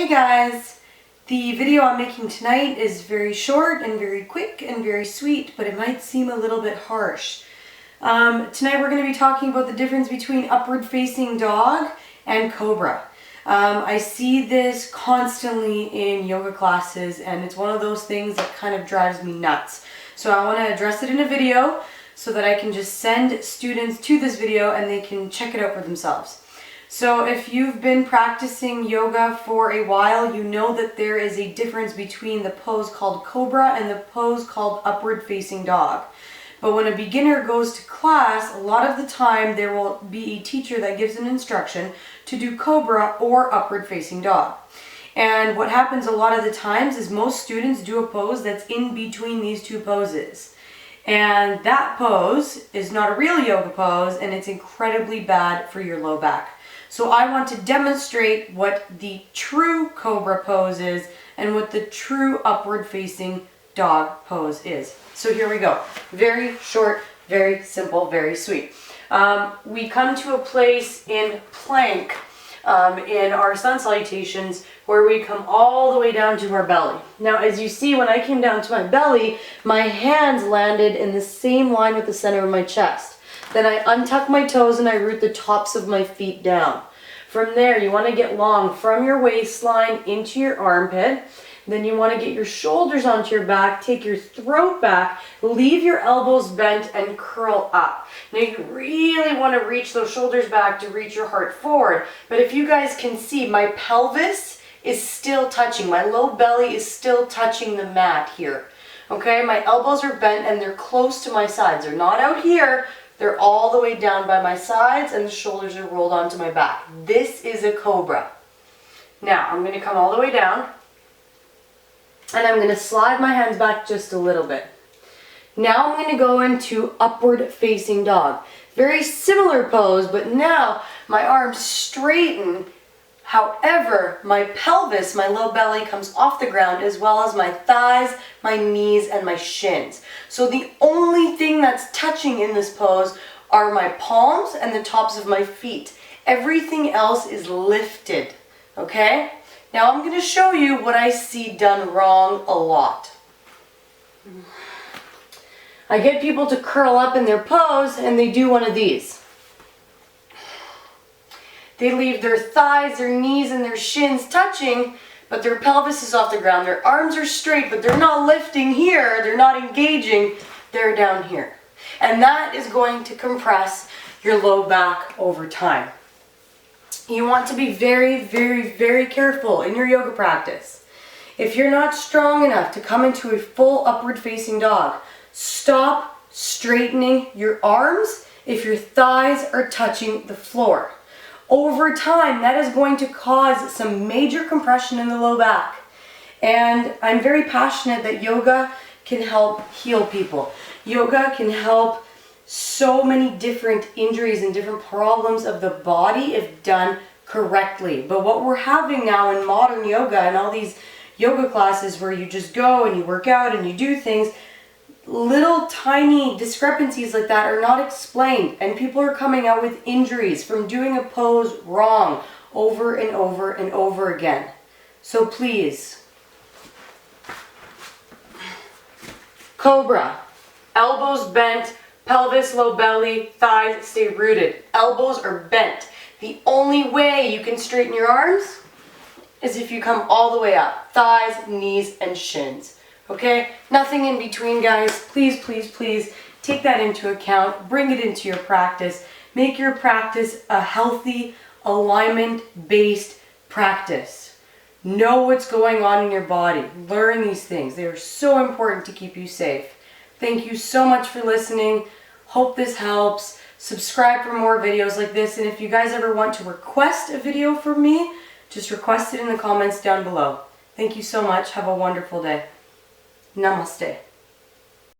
Hey guys! The video I'm making tonight is very short and very quick and very sweet, but it might seem a little bit harsh. Tonight we're going to be talking about the difference between upward facing dog and Cobra. I see this constantly in yoga classes, and it's one of those things that kind of drives me nuts. So I want to address it in a video so that I can just send students to this video and they can check it out for themselves. So if you've been practicing yoga for a while, you know that there is a difference between the pose called Cobra and the pose called upward facing dog. But when a beginner goes to class, a lot of the time there will be a teacher that gives an instruction to do Cobra or upward facing dog. And what happens a lot of the times is most students do a pose that's in between these two poses. And that pose is not a real yoga pose, and it's incredibly bad for your low back. So I want to demonstrate what the true Cobra pose is and what the true upward facing dog pose is. So here we go. Very short, very simple, very sweet. We come to a place in plank in our sun salutations where we come all the way down to our belly. Now as you see, when I came down to my belly, my hands landed in the same line with the center of my chest. Then I untuck my toes and I root the tops of my feet down. From there, you want to get long from your waistline into your armpit. Then you want to get your shoulders onto your back, take your throat back, leave your elbows bent and curl up. Now you really want to reach those shoulders back to reach your heart forward. But if you guys can see, my pelvis is still touching. My low belly is still touching the mat here. Okay, my elbows are bent and they're close to my sides. They're not out here. They're all the way down by my sides and the shoulders are rolled onto my back. This is a Cobra. Now, I'm going to come all the way down and I'm going to slide my hands back just a little bit. Now I'm going to go into upward facing dog. Very similar pose, but now my arms straighten. However, my pelvis, my low belly, comes off the ground, as well as my thighs, my knees, and my shins. So the only thing that's touching in this pose are my palms and the tops of my feet. Everything else is lifted, okay? Now I'm going to show you what I see done wrong a lot. I get people to curl up in their pose and they do one of these. They leave their thighs, their knees, and their shins touching, but their pelvis is off the ground. Their arms are straight, but they're not lifting here. They're not engaging. They're down here. And that is going to compress your low back over time. You want to be very, very, very careful in your yoga practice. If you're not strong enough to come into a full upward facing dog, stop straightening your arms if your thighs are touching the floor. Over time, that is going to cause some major compression in the low back. And I'm very passionate that yoga can help heal people. Yoga can help so many different injuries and different problems of the body if done correctly. But what we're having now in modern yoga and all these yoga classes where you just go and you work out and you do things, little tiny discrepancies like that are not explained, and people are coming out with injuries from doing a pose wrong over and over and over again. So please, Cobra, elbows bent, pelvis low belly, thighs stay rooted. Elbows are bent. The only way you can straighten your arms is if you come all the way up. Thighs, knees, and shins. Okay? Nothing in between, guys. Please, please, please take that into account. Bring it into your practice. Make your practice a healthy, alignment-based practice. Know what's going on in your body. Learn these things. They are so important to keep you safe. Thank you so much for listening. Hope this helps. Subscribe for more videos like this. And if you guys ever want to request a video from me, just request it in the comments down below. Thank you so much. Have a wonderful day. Namaste.